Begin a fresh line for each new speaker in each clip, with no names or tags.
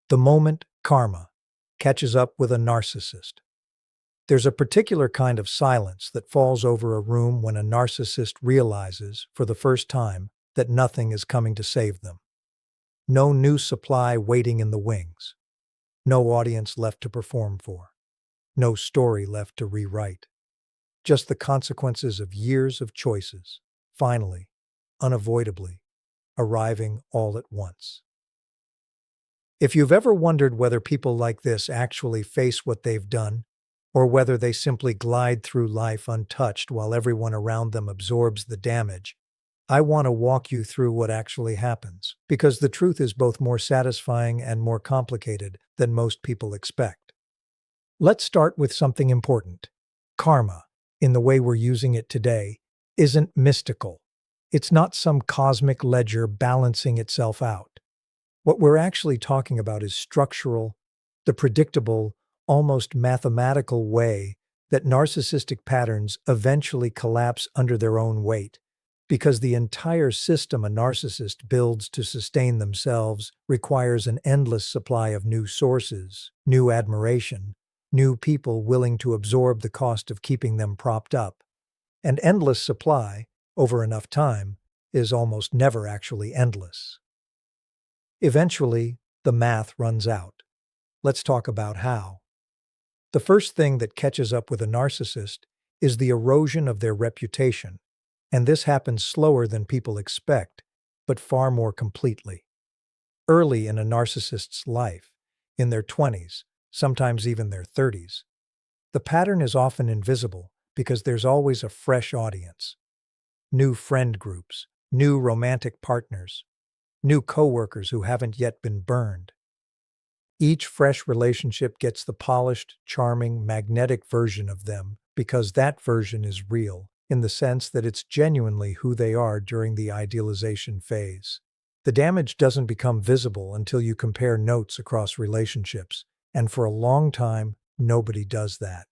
The moment karma catches up with a narcissist. There's a particular kind of silence that falls over a room when a narcissist realizes, for the first time, that nothing is coming to save them. No new supply waiting in the wings. No audience left to perform for. No story left to rewrite. Just the consequences of years of choices, finally, unavoidably, arriving all at once. If you've ever wondered whether people like this actually face what they've done, or whether they simply glide through life untouched while everyone around them absorbs the damage, I want to walk you through what actually happens, because the truth is both more satisfying and more complicated than most people expect. Let's start with something important. Karma, in the way we're using it today, isn't mystical. It's not some cosmic ledger balancing itself out. What we're actually talking about is structural, the predictable, almost mathematical way that narcissistic patterns eventually collapse under their own weight, because the entire system a narcissist builds to sustain themselves requires an endless supply of new sources, new admiration, new people willing to absorb the cost of keeping them propped up. An endless supply, over enough time, is almost never actually endless. Eventually, the math runs out. Let's talk about how. The first thing that catches up with a narcissist is the erosion of their reputation, and this happens slower than people expect, but far more completely. Early in a narcissist's life, in their 20s, sometimes even their 30s, the pattern is often invisible because there's always a fresh audience. New friend groups, new romantic partners, new coworkers who haven't yet been burned. Each fresh relationship gets the polished, charming, magnetic version of them because that version is real, in the sense that it's genuinely who they are during the idealization phase. The damage doesn't become visible until you compare notes across relationships, and for a long time, nobody does that.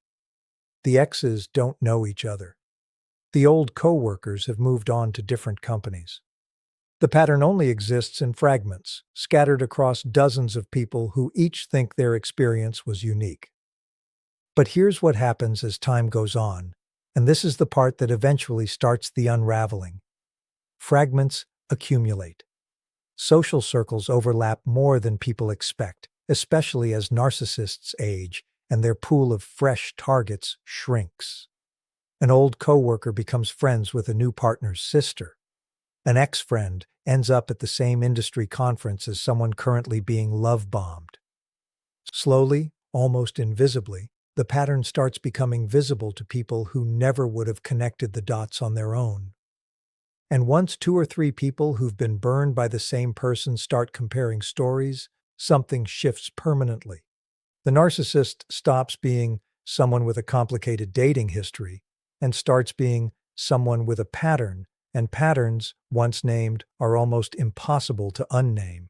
The exes don't know each other. The old coworkers have moved on to different companies. The pattern only exists in fragments, scattered across dozens of people who each think their experience was unique. But here's what happens as time goes on, and this is the part that eventually starts the unraveling. Fragments accumulate. Social circles overlap more than people expect, especially as narcissists age and their pool of fresh targets shrinks. An old coworker becomes friends with a new partner's sister. An ex-friend ends up at the same industry conference as someone currently being love-bombed. Slowly, almost invisibly, the pattern starts becoming visible to people who never would have connected the dots on their own. And once 2 or 3 people who've been burned by the same person start comparing stories, something shifts permanently. The narcissist stops being someone with a complicated dating history and starts being someone with a pattern, and patterns, once named, are almost impossible to unname.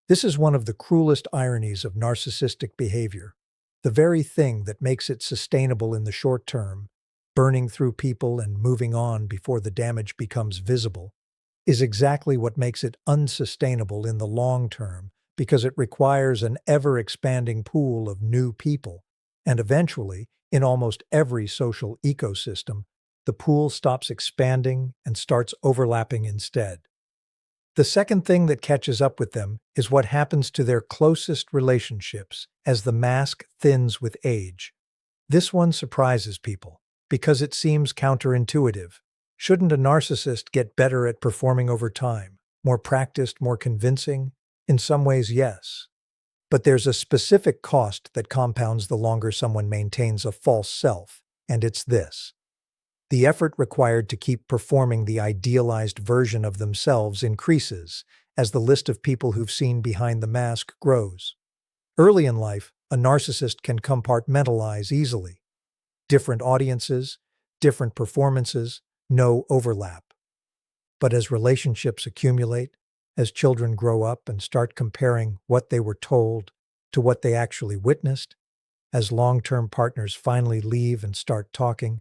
This is one of the cruelest ironies of narcissistic behavior. The very thing that makes it sustainable in the short term, burning through people and moving on before the damage becomes visible, is exactly what makes it unsustainable in the long term, because it requires an ever-expanding pool of new people, and eventually, in almost every social ecosystem, the pool stops expanding and starts overlapping instead. The second thing that catches up with them is what happens to their closest relationships as the mask thins with age. This one surprises people, because it seems counterintuitive. Shouldn't a narcissist get better at performing over time? More practiced, more convincing? In some ways, yes. But there's a specific cost that compounds the longer someone maintains a false self, and it's this. The effort required to keep performing the idealized version of themselves increases as the list of people who've seen behind the mask grows. Early in life, a narcissist can compartmentalize easily. Different audiences, different performances, no overlap. But as relationships accumulate, as children grow up and start comparing what they were told to what they actually witnessed, as long-term partners finally leave and start talking,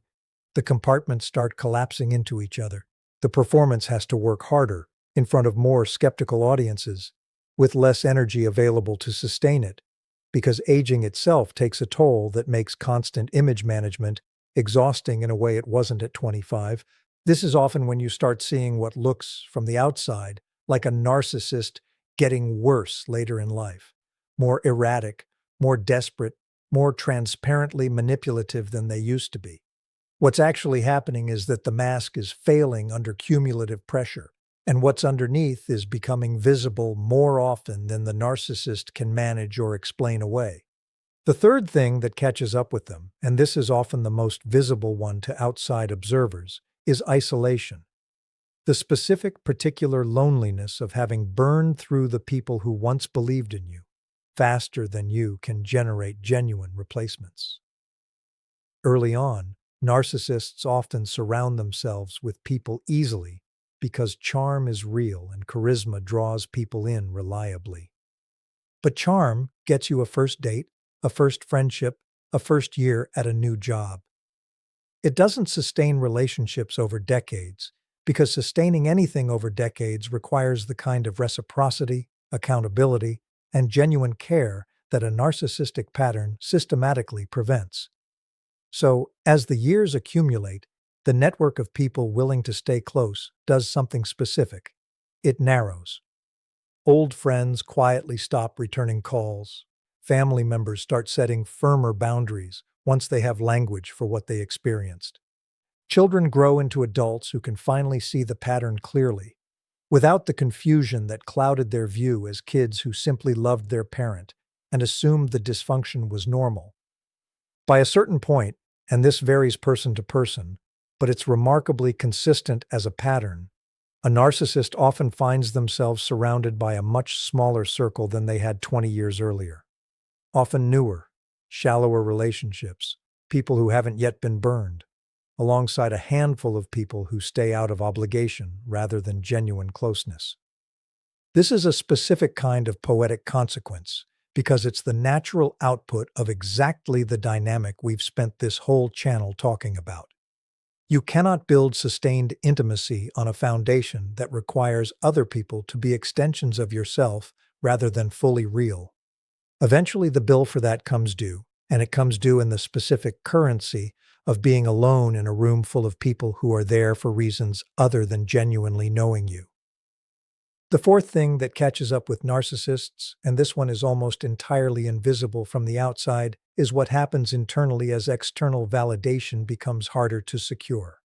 the compartments start collapsing into each other. The performance has to work harder, in front of more skeptical audiences, with less energy available to sustain it, because aging itself takes a toll that makes constant image management exhausting in a way it wasn't at 25. This is often when you start seeing what looks, from the outside, like a narcissist getting worse later in life, more erratic, more desperate, more transparently manipulative than they used to be. What's actually happening is that the mask is failing under cumulative pressure, and what's underneath is becoming visible more often than the narcissist can manage or explain away. The third thing that catches up with them, and this is often the most visible one to outside observers, is isolation. The specific, particular loneliness of having burned through the people who once believed in you, faster than you can generate genuine replacements. Early on, narcissists often surround themselves with people easily because charm is real and charisma draws people in reliably. But charm gets you a first date, a first friendship, a first year at a new job. It doesn't sustain relationships over decades, because sustaining anything over decades requires the kind of reciprocity, accountability, and genuine care that a narcissistic pattern systematically prevents. So, as the years accumulate, the network of people willing to stay close does something specific. It narrows. Old friends quietly stop returning calls. Family members start setting firmer boundaries once they have language for what they experienced. Children grow into adults who can finally see the pattern clearly, without the confusion that clouded their view as kids who simply loved their parent and assumed the dysfunction was normal. By a certain point, and this varies person to person, but it's remarkably consistent as a pattern, a narcissist often finds themselves surrounded by a much smaller circle than they had 20 years earlier. Often newer, shallower relationships, people who haven't yet been burned, alongside a handful of people who stay out of obligation rather than genuine closeness. This is a specific kind of poetic consequence, because it's the natural output of exactly the dynamic we've spent this whole channel talking about. You cannot build sustained intimacy on a foundation that requires other people to be extensions of yourself rather than fully real. Eventually, the bill for that comes due, and it comes due in the specific currency of being alone in a room full of people who are there for reasons other than genuinely knowing you. The fourth thing that catches up with narcissists, and this one is almost entirely invisible from the outside, is what happens internally as external validation becomes harder to secure.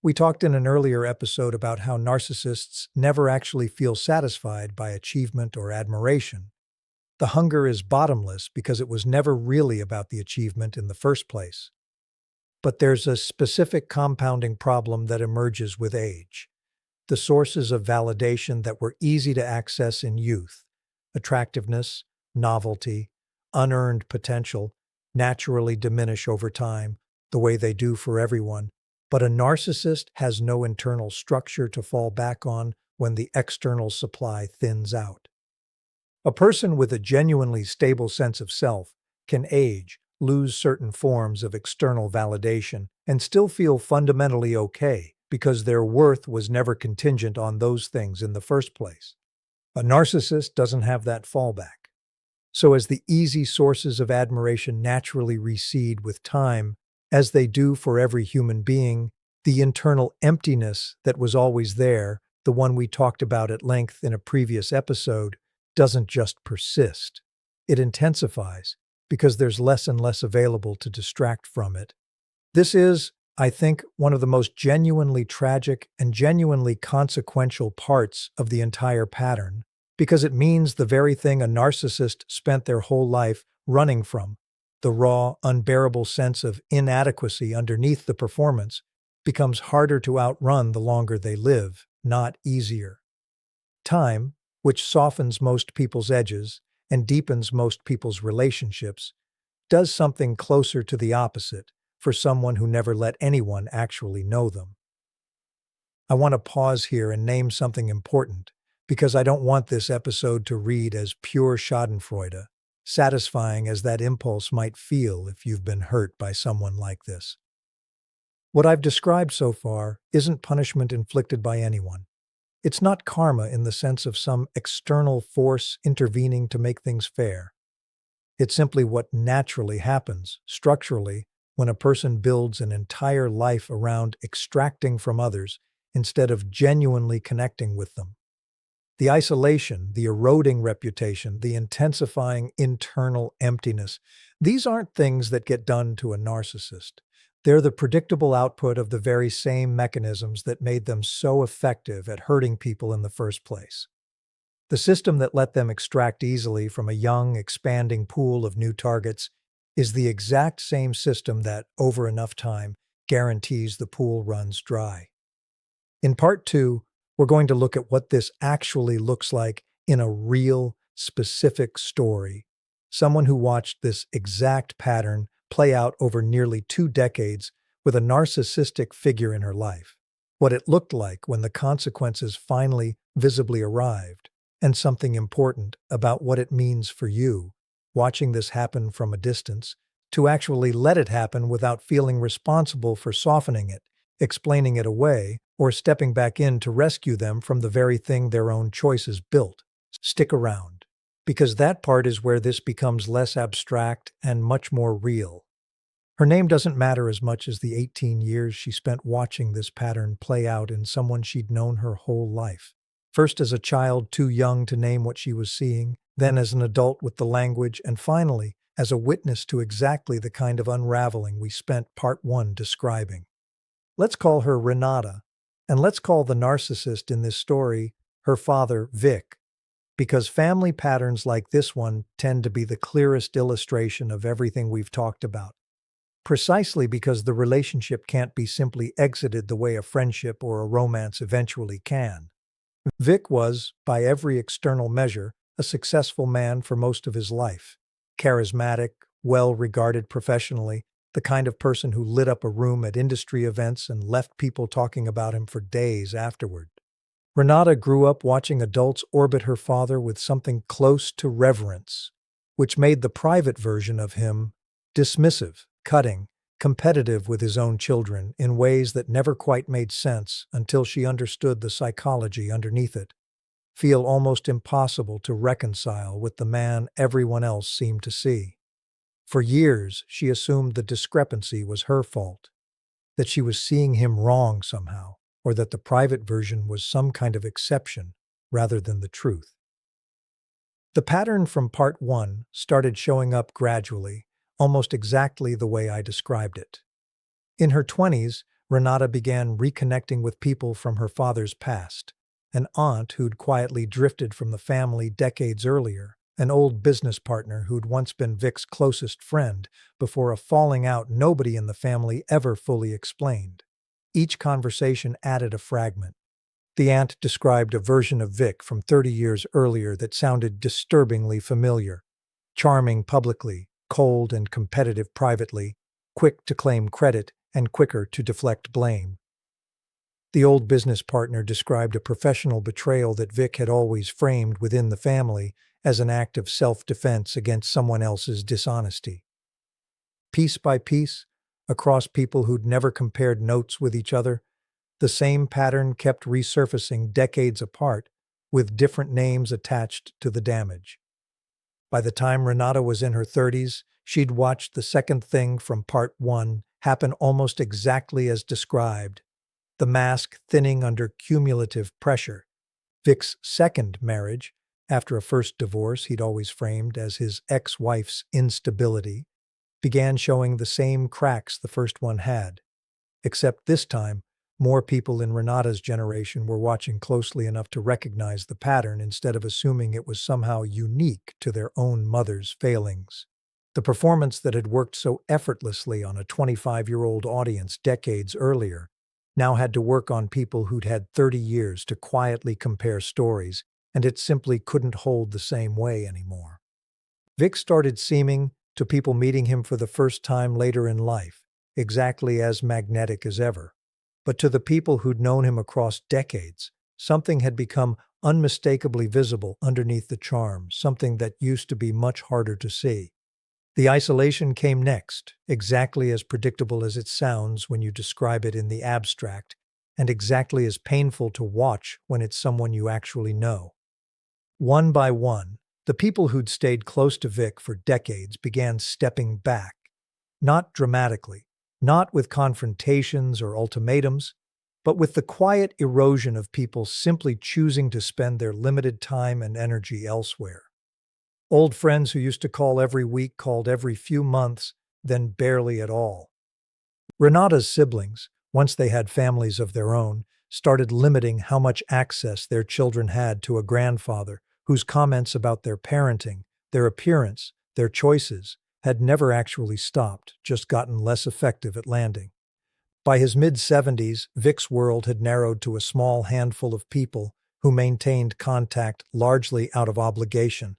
We talked in an earlier episode about how narcissists never actually feel satisfied by achievement or admiration. The hunger is bottomless because it was never really about the achievement in the first place. But there's a specific compounding problem that emerges with age. The sources of validation that were easy to access in youth, attractiveness, novelty, unearned potential, naturally diminish over time, the way they do for everyone. But a narcissist has no internal structure to fall back on when the external supply thins out. A person with a genuinely stable sense of self can age, lose certain forms of external validation, and still feel fundamentally okay because their worth was never contingent on those things in the first place. A narcissist doesn't have that fallback. So as the easy sources of admiration naturally recede with time, as they do for every human being, the internal emptiness that was always there, the one we talked about at length in a previous episode, doesn't just persist. It intensifies because there's less and less available to distract from it. This is, I think, one of the most genuinely tragic and genuinely consequential parts of the entire pattern, because it means the very thing a narcissist spent their whole life running from, the raw, unbearable sense of inadequacy underneath the performance, becomes harder to outrun the longer they live, not easier. Time, which softens most people's edges and deepens most people's relationships, does something closer to the opposite for someone who never let anyone actually know them. I want to pause here and name something important, because I don't want this episode to read as pure schadenfreude, satisfying as that impulse might feel if you've been hurt by someone like this. What I've described so far isn't punishment inflicted by anyone. It's not karma in the sense of some external force intervening to make things fair. It's simply what naturally happens, structurally, when a person builds an entire life around extracting from others instead of genuinely connecting with them. The isolation, the eroding reputation, the intensifying internal emptiness, these aren't things that get done to a narcissist. They're the predictable output of the very same mechanisms that made them so effective at hurting people in the first place. The system that let them extract easily from a young, expanding pool of new targets is the exact same system that, over enough time, guarantees the pool runs dry. In part 2, we're going to look at what this actually looks like in a real, specific story. Someone who watched this exact pattern play out over nearly 2 decades with a narcissistic figure in her life. What it looked like when the consequences finally visibly arrived, and something important about what it means for you, watching this happen from a distance, to actually let it happen without feeling responsible for softening it, explaining it away, or stepping back in to rescue them from the very thing their own choices built. Stick around, because that part is where this becomes less abstract and much more real. Her name doesn't matter as much as the 18 years she spent watching this pattern play out in someone she'd known her whole life. First as a child too young to name what she was seeing, then as an adult with the language, and finally as a witness to exactly the kind of unraveling we spent part 1 describing. Let's call her Ranata, and let's call the narcissist in this story her father, Vic, because family patterns like this one tend to be the clearest illustration of everything we've talked about. Precisely because the relationship can't be simply exited the way a friendship or a romance eventually can. Vic was, by every external measure, a successful man for most of his life. Charismatic, well-regarded professionally, the kind of person who lit up a room at industry events and left people talking about him for days afterward. Renata grew up watching adults orbit her father with something close to reverence, which made the private version of him dismissive, cutting, competitive with his own children in ways that never quite made sense until she understood the psychology underneath it. Feel almost impossible to reconcile with the man everyone else seemed to see. For years, she assumed the discrepancy was her fault, that she was seeing him wrong somehow, or that the private version was some kind of exception rather than the truth. The pattern from part 1 started showing up gradually, almost exactly the way I described it. In her 20s, Renata began reconnecting with people from her father's past, an aunt who'd quietly drifted from the family decades earlier, an old business partner who'd once been Vic's closest friend before a falling out nobody in the family ever fully explained. Each conversation added a fragment. The aunt described a version of Vic from 30 years earlier that sounded disturbingly familiar. Charming publicly, cold and competitive privately, quick to claim credit and quicker to deflect blame. The old business partner described a professional betrayal that Vic had always framed within the family as an act of self-defense against someone else's dishonesty. Piece by piece, across people who'd never compared notes with each other, the same pattern kept resurfacing decades apart, with different names attached to the damage. By the time Renata was in her 30s, she'd watched the second thing from part 1 happen almost exactly as described, the mask thinning under cumulative pressure. Vic's second marriage, after a first divorce he'd always framed as his ex-wife's instability, began showing the same cracks the first one had. Except this time, more people in Renata's generation were watching closely enough to recognize the pattern instead of assuming it was somehow unique to their own mother's failings. The performance that had worked so effortlessly on a 25-year-old audience decades earlier now had to work on people who'd had 30 years to quietly compare stories, and it simply couldn't hold the same way anymore. Vic started seeming, to people meeting him for the first time later in life, exactly as magnetic as ever. But to the people who'd known him across decades, something had become unmistakably visible underneath the charm, something that used to be much harder to see. The isolation came next, exactly as predictable as it sounds when you describe it in the abstract, and exactly as painful to watch when it's someone you actually know. One by one, the people who'd stayed close to Vic for decades began stepping back, not dramatically, not with confrontations or ultimatums, but with the quiet erosion of people simply choosing to spend their limited time and energy elsewhere. Old friends who used to call every week called every few months, then barely at all. Renata's siblings, once they had families of their own, started limiting how much access their children had to a grandfather whose comments about their parenting, their appearance, their choices had never actually stopped, just gotten less effective at landing. By his mid-70s, Vic's world had narrowed to a small handful of people who maintained contact largely out of obligation,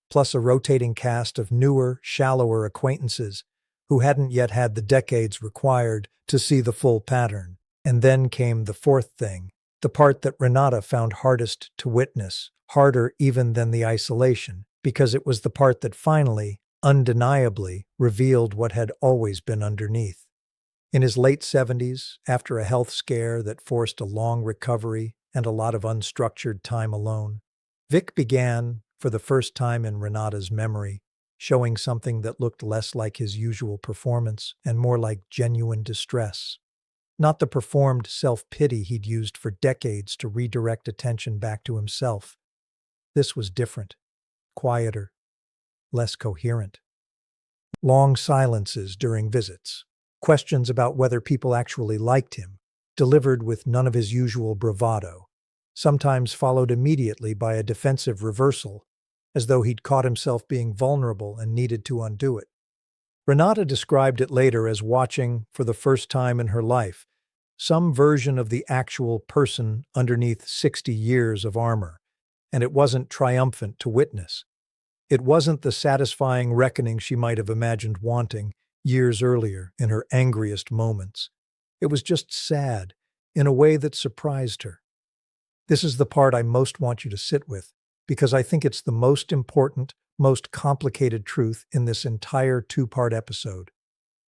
plus a rotating cast of newer, shallower acquaintances who hadn't yet had the decades required to see the full pattern. And then came the fourth thing, the part that Ranata found hardest to witness, harder even than the isolation, because it was the part that finally, undeniably, revealed what had always been underneath. In his late 70s, after a health scare that forced a long recovery and a lot of unstructured time alone, Vic began, for the first time in Renata's memory, showing something that looked less like his usual performance and more like genuine distress. Not the performed self-pity he'd used for decades to redirect attention back to himself. This was different, quieter, less coherent. Long silences during visits, questions about whether people actually liked him, delivered with none of his usual bravado, sometimes followed immediately by a defensive reversal, as though he'd caught himself being vulnerable and needed to undo it. Ranata described it later as watching, for the first time in her life, some version of the actual person underneath 60 years of armor, and it wasn't triumphant to witness. It wasn't the satisfying reckoning she might have imagined wanting years earlier in her angriest moments. It was just sad, in a way that surprised her. This is the part I most want you to sit with, because I think it's the most important, most complicated truth in this entire two-part episode.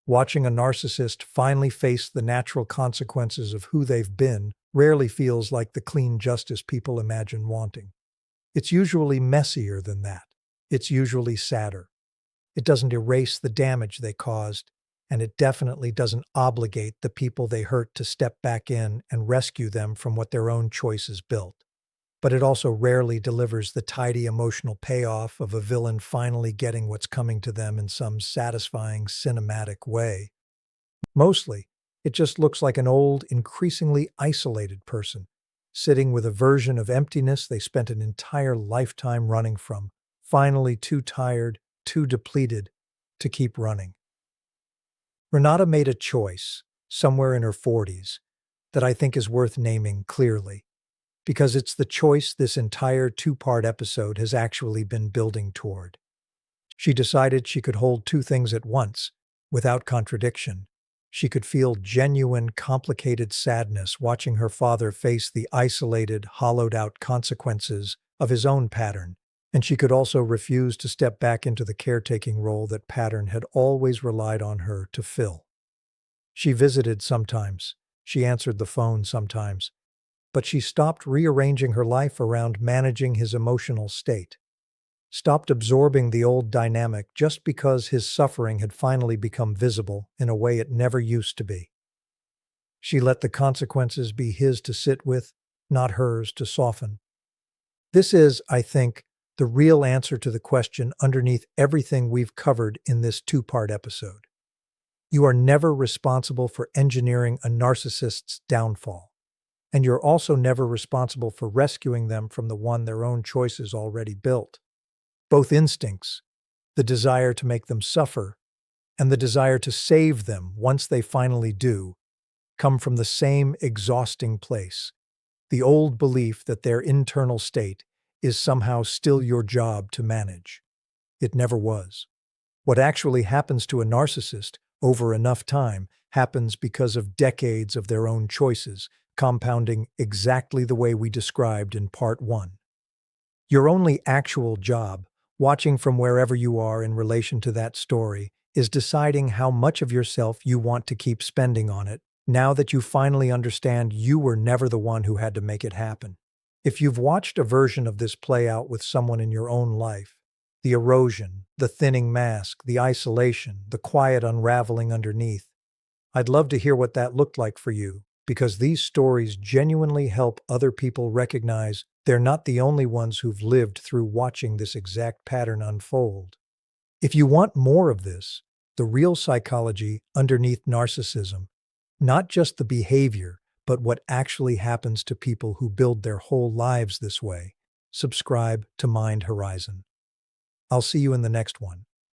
Watching a narcissist finally face the natural consequences of who they've been rarely feels like the clean justice people imagine wanting. It's usually messier than that. It's usually sadder. It doesn't erase the damage they caused, and it definitely doesn't obligate the people they hurt to step back in and rescue them from what their own choices built. But it also rarely delivers the tidy emotional payoff of a villain finally getting what's coming to them in some satisfying cinematic way. Mostly, it just looks like an old, increasingly isolated person, sitting with a version of emptiness they spent an entire lifetime running from, finally too tired, too depleted to keep running. Renata made a choice, somewhere in her 40s, that I think is worth naming clearly, because it's the choice this entire two-part episode has actually been building toward. She decided she could hold two things at once, without contradiction. She could feel genuine, complicated sadness watching her father face the isolated, hollowed-out consequences of his own pattern, and she could also refuse to step back into the caretaking role that pattern had always relied on her to fill. She visited sometimes, she answered the phone sometimes, but she stopped rearranging her life around managing his emotional state, stopped absorbing the old dynamic just because his suffering had finally become visible in a way it never used to be. She let the consequences be his to sit with, not hers to soften. This is, I think, the real answer to the question underneath everything we've covered in this two-part episode. You are never responsible for engineering a narcissist's downfall, and you're also never responsible for rescuing them from the one their own choices already built. Both instincts, the desire to make them suffer and the desire to save them once they finally do, come from the same exhausting place, the old belief that their internal state is somehow still your job to manage. It never was. What actually happens to a narcissist over enough time happens because of decades of their own choices, compounding exactly the way we described in part 1. Your only actual job, watching from wherever you are in relation to that story, is deciding how much of yourself you want to keep spending on it now that you finally understand you were never the one who had to make it happen. If you've watched a version of this play out with someone in your own life, the erosion, the thinning mask, the isolation, the quiet unraveling underneath, I'd love to hear what that looked like for you, because these stories genuinely help other people recognize they're not the only ones who've lived through watching this exact pattern unfold. If you want more of this, the real psychology underneath narcissism, not just the behavior, but what actually happens to people who build their whole lives this way, subscribe to Mind Horizon. I'll see you in the next one.